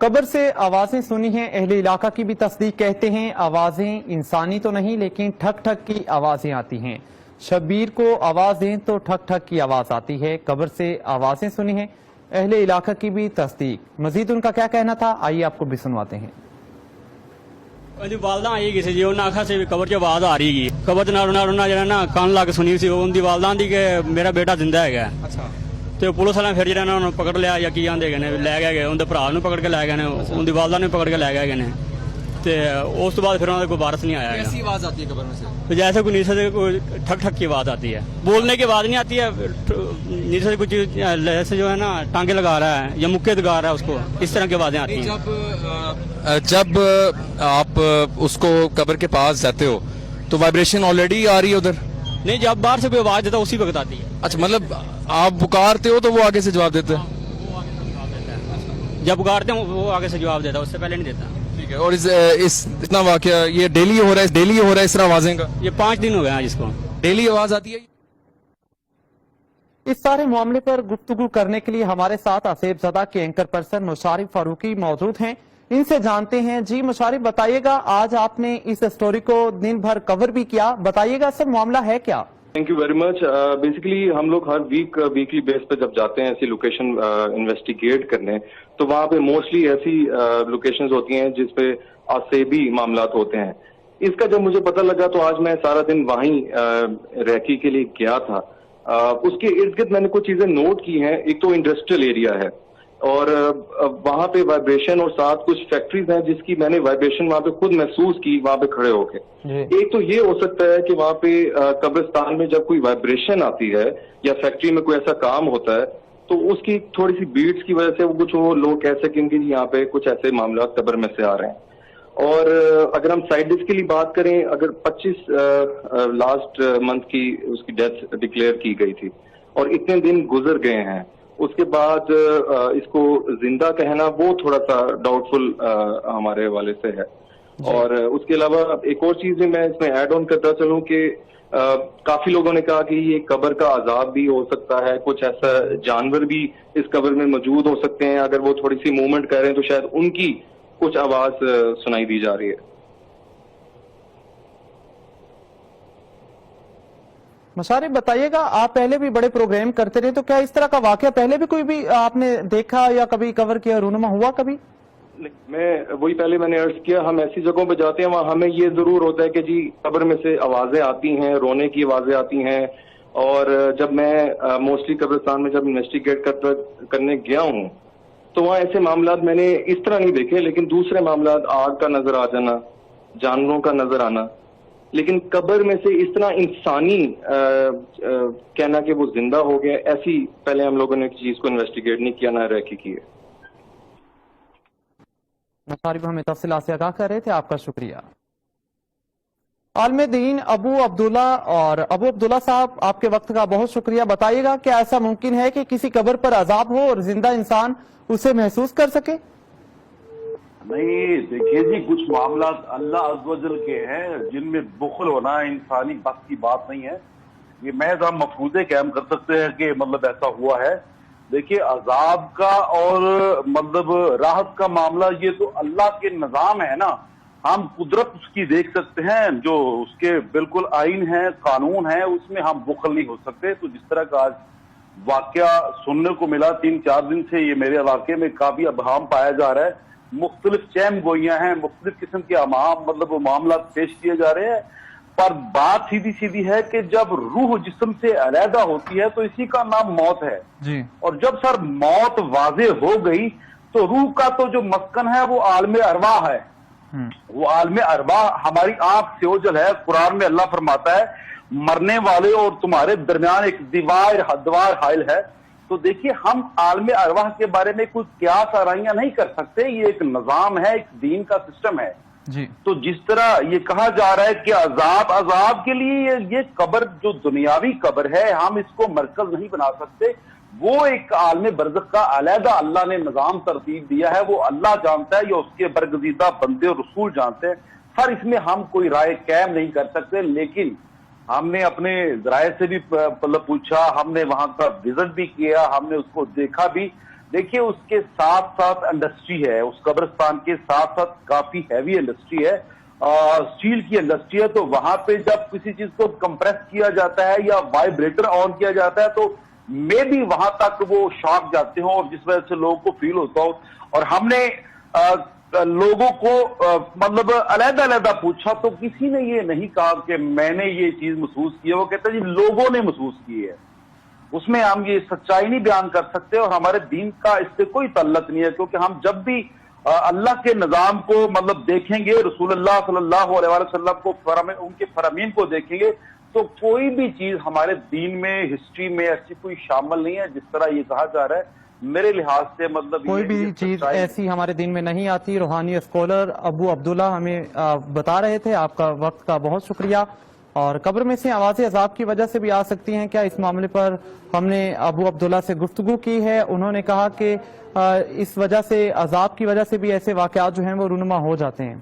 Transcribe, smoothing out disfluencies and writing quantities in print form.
कब्र से आवाजें सुनी हैं, अहले इलाका की भी तस्दीक कहते हैं। आवाजें इंसानी तो नहीं लेकिन ठक ठक की आवाजें आती हैं। शब्बीर को आवाज दें तो ठक ठक की आवाज आती है। कब्र से आवाजें सुनी हैं, अहले इलाका की भी तस्दीक। मजीद उनका क्या कहना था, आइए आपको भी सुनवाते हैं। वालदा आई किसी जी उन्हें आखा से कबर च आवाज आ रही है। कबर जो ना कान ला के सुनी सी उनकी वालदा दी कि मेरा बेटा जिंदा है। अच्छा तो पुलिस वाले फिर जो उन्होंने पकड़ लिया या की आंदे गए लै गए उनके भरा पकड़ के लै गए उनकी वालदा ने पकड़ के लै गए ने ते उस तो बाद फिर उन्होंने कोई वारस नहीं आया। कैसी आवाज आती है कब्र में से? तो जैसे कोई नीचे से कोई ठक ठक की आवाज आती है, बोलने की आवाज नहीं आती है। नीचे से कुछ ऐसे जो है ना टांगे लगा रहा है या मुक्के लगा रहा है उसको, इस तरह की आवाजें आती हैं। जब आप उसको कब्र के पास जाते हो तो वाइब्रेशन ऑलरेडी आ रही है उधर? नहीं, जब बाहर से कोई आवाज देता है उसी वक्त आती है। अच्छा, मतलब आप पुकारते हो तो वो आगे से जवाब देते हैं? जब पुकारते हैं वो आगे से जवाब देता है, उससे पहले नहीं देता। ठीक है। और इस इतना वाकया ये डेली हो रहा है, डेली हो रहा है इस तरह आवाजें का? ये 5 दिन हो गए हैं जिसको डेली आवाज आती है। इस सारे मामले पर गुफ्तगू करने के लिए हमारे साथ आसेब ज़दा के एंकर पर्सन मुशारिफ फारूकी मौजूद हैं। इनसे जानते हैं। जी मुशारिफ, बताइएगा, आज आपने इस स्टोरी को दिन भर कवर भी किया, बताइएगा सर मामला है क्या? Thank you very much. Basically हम लोग हर वीकली बेस पे जब जाते हैं ऐसी लोकेशन इन्वेस्टिगेट करने, तो वहाँ पे मोस्टली ऐसी लोकेशंस होती हैं जिसपे आसेबी मामलात होते हैं। इसका जब मुझे पता लगा तो आज मैं सारा दिन वहीं रैकी के लिए गया था। उसके इर्द गिर्द मैंने कुछ चीजें नोट की हैं। एक तो इंडस्ट्रियल एरिया है और वहां पे वाइब्रेशन और साथ कुछ फैक्ट्रीज हैं जिसकी मैंने वाइब्रेशन वहां पे खुद महसूस की वहां पे खड़े होके। एक तो ये हो सकता है कि वहां पे कब्रिस्तान में जब कोई वाइब्रेशन आती है या फैक्ट्री में कोई ऐसा काम होता है तो उसकी थोड़ी सी बीट्स की वजह से वो कुछ वो लोग कह सकेंगे कि यहाँ पे कुछ ऐसे मामला कब्र में से आ रहे हैं। और अगर हम साइड की बात करें, अगर 25 लास्ट मंथ की उसकी डेथ डिक्लेयर की गई थी और इतने दिन गुजर गए हैं, उसके बाद इसको जिंदा कहना वो थोड़ा सा डाउटफुल हमारे हवाले से है। और उसके अलावा एक और चीज भी मैं इसमें ऐड ऑन करता चलूं कि काफी लोगों ने कहा कि ये कब्र का अजाब भी हो सकता है, कुछ ऐसा जानवर भी इस कब्र में मौजूद हो सकते हैं। अगर वो थोड़ी सी मूवमेंट कर रहे हैं तो शायद उनकी कुछ आवाज सुनाई दी जा रही है। मुशारिफ, बताइएगा, आप पहले भी बड़े प्रोग्राम करते रहे, तो क्या इस तरह का वाकया पहले भी कोई भी आपने देखा या कभी कवर किया, रूनुमा हुआ कभी? मैं वही पहले मैंने अर्ज किया, हम ऐसी जगहों पे जाते हैं वहाँ हमें ये जरूर होता है कि जी कब्र में से आवाजें आती हैं, रोने की आवाजें आती हैं। और जब मैं मोस्टली कब्रिस्तान में जब इन्वेस्टिगेट करने गया हूँ तो वहाँ ऐसे मामलात मैंने इस तरह नहीं देखे, लेकिन दूसरे मामलात आग का नजर आ जाना, जानवरों का नजर आना, लेकिन कब्र में से इस तरह इंसानी कहना कि वो जिंदा हो गया, ऐसी पहले हम लोगों ने चीज को इन्वेस्टिगेट नहीं किया, ना रैकी की है। मुशारिफ हमें तफसीलात से आगाह कर रहे थे, आपका शुक्रिया। आलम दीन अबू अब्दुल्ला, और अबू अब्दुल्ला साहब आपके वक्त का बहुत शुक्रिया। बताइएगा, क्या ऐसा मुमकिन है कि किसी कब्र पर अजाब हो और जिंदा इंसान उसे महसूस कर सके? नहीं, देखिए जी, कुछ मामला अल्लाह अज़्ज़वजल के हैं जिनमें बुखल होना इंसानी बस की बात नहीं है। ये महज हम मफरूज़े कायम कर सकते हैं कि मतलब ऐसा हुआ है। देखिए, अजाब का और मतलब राहत का मामला ये तो अल्लाह के निज़ाम है ना। हम कुदरत उसकी देख सकते हैं, जो उसके बिल्कुल आइन है, कानून है, उसमें हम बुखल नहीं हो सकते। तो जिस तरह का आज वाकया सुनने को मिला 3-4 दिन से, ये मेरे इलाके में काफी अबहम पाया जा रहा है। मुख्तलिफ चैम गोइयां हैं, मुख्तलिफ किस्म के मतलब मामला पेश किए जा रहे हैं। पर बात सीधी सीधी है कि जब रूह जिस्म से अलहदा होती है तो इसी का नाम मौत है जी। और जब सर मौत वाजे हो गई तो रूह का तो जो मस्कन है वो आलमे अरवाह है। वो आलमे अरवाह हमारी आंख से ओझल है। कुरान में अल्लाह फरमाता है, मरने वाले और तुम्हारे दरमियान एक दीवार हाइल है। तो देखिए, हम आलमे अरवाह के बारे में कुछ क्यास आराइयां नहीं कर सकते। ये एक निजाम है, एक दीन का सिस्टम है जी। तो जिस तरह ये कहा जा रहा है कि अजाब के लिए ये कब्र जो दुनियावी कब्र है, हम इसको मरकज नहीं बना सकते। वो एक आलमे बरज़ख का अलहदा अल्लाह ने निजाम तरतीब दिया है, वो अल्लाह जानता है या उसके बरगजीदा बंदे और रसूल जानते हैं। सर, इसमें हम कोई राय कायम नहीं कर सकते, लेकिन हमने अपने जराये से भी मतलब पूछा, हमने वहां का विजिट भी किया, हमने उसको देखा भी। देखिए उसके साथ साथ इंडस्ट्री है, उस कब्रिस्तान के साथ साथ काफी हैवी इंडस्ट्री है, स्टील की इंडस्ट्री है। तो वहां पे जब किसी चीज को कंप्रेस किया जाता है या वाइब्रेटर ऑन किया जाता है तो मे भी वहां तक वो शॉक जाते हो और जिस वजह से लोगों को फील होता हो। और हमने लोगों को मतलब अलग अलग पूछा तो किसी ने ये नहीं कहा कि मैंने ये चीज महसूस की है, वो कहता है जी लोगों ने महसूस की है। उसमें हम ये सच्चाई नहीं बयान कर सकते और हमारे दीन का इससे कोई तल्लक नहीं है, क्योंकि हम जब भी अल्लाह के निजाम को मतलब देखेंगे, रसूलुल्लाह सल्लल्लाहु अलैहि वसल्लम को उनके फरमीन को देखेंगे तो कोई भी चीज हमारे दीन में, हिस्ट्री में ऐसी कोई शामिल नहीं है जिस तरह ये कहा जा रहा है। मेरे लिहाज से मतलब कोई भी चीज ऐसी हमारे दिन में नहीं आती। रूहानी स्कॉलर अबू अब्दुल्ला हमें बता रहे थे। आपका वक्त का बहुत शुक्रिया। और कब्र में से आवाज़ें अजाब की वजह से भी आ सकती हैं क्या, इस मामले पर हमने अबू अब्दुल्ला से गुफ्तगू की है। उन्होंने कहा कि इस वजह से, अजाब की वजह से भी ऐसे वाकयात जो हैं वो रूनुमा हो जाते हैं।